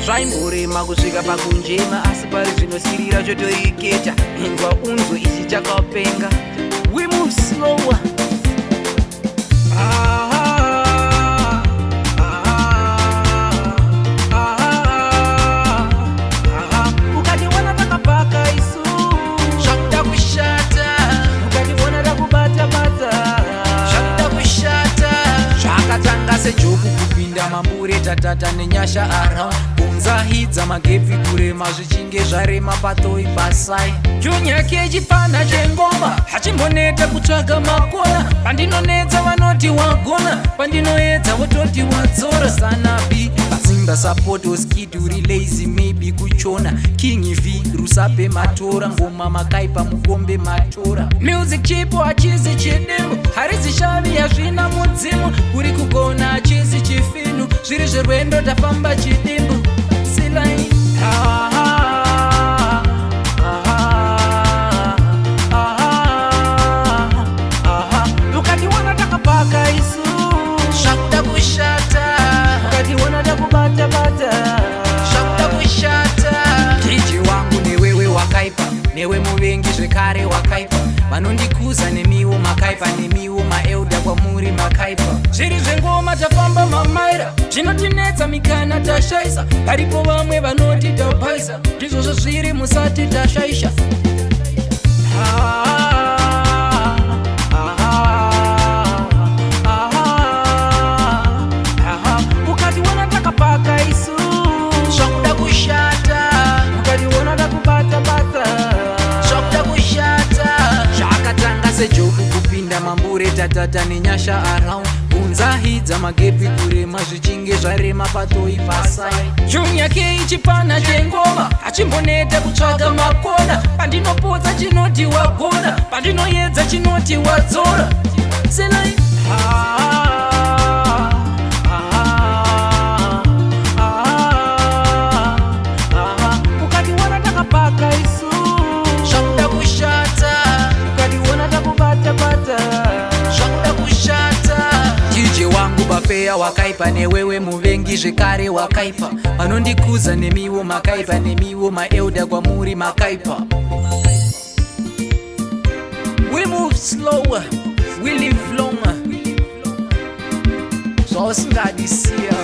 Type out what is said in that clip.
zvaimborema kusvika pakunjema asi pari zvinosirira chotoiketa ingwa unzwe ichi chakapenga. We move slower. Ukationa takapaka isu zvakuda kushata, ukationa takubata-bata zvakuda kushata. Zvakatanga sejoku kupinda mambure tatata nenyasha around kunzahidza magepi kurema zvichinge zvarema patoi pasai. Junior kechipana chengoma hachimboneta kutsvaga makona, pandinonetsa vanoti wagona, pandinoedza vototi wadzora. Sanapi Bazimba support skid uri lazy maybe kuchona King V rusape matora ngoma makaipa mukombe matora. Music chipo hachizi chidimbu harizi shavi hazvina mudzimu, uri kugona hachizi chifinu zviri zverwendo tafamba chidimbu silai. Ukationa takapaka isu zvakuda kushata, ukationa takubata-bata zvakuda kushata. DJ wangu newewe wakaipa, newe muvengi zvekare wakaipa, vanondikuza nemiwo makaipa, nemiwo maelda kwamuri makaipa. Zviri zvengoma tafamba mamaira, zvinotinetsa mikana tashaisa, paripo vamwe vanoti tapaisa, ndizvozvo zviri musati tashaisha. Ukationa takapaka isu zvakuda kushata, ukationa takubata-bata zvakuda kushata. Zvakatanga sejoku kupinda mambure tatata nenyasha around kunzahidza magepi kurema zvichinge zvarema patoi pasai. Junior K chipana chengoma hachimboneta kutsvaga makona, pandinopodza chinoti wagona, pandinoedza chinoti wadzora selai. Ukationa takapaka isu zvakuda kushata, ukationa takubata-bata zvakuda kushata. DJ wangu bafeya wakaipa, newewe muvengi zvekare wakaipa, vanondikuza nemiwo makaipa, nemiwo maelda kwamuri makaipa. We move slower, we live longer. Zvausingandisiya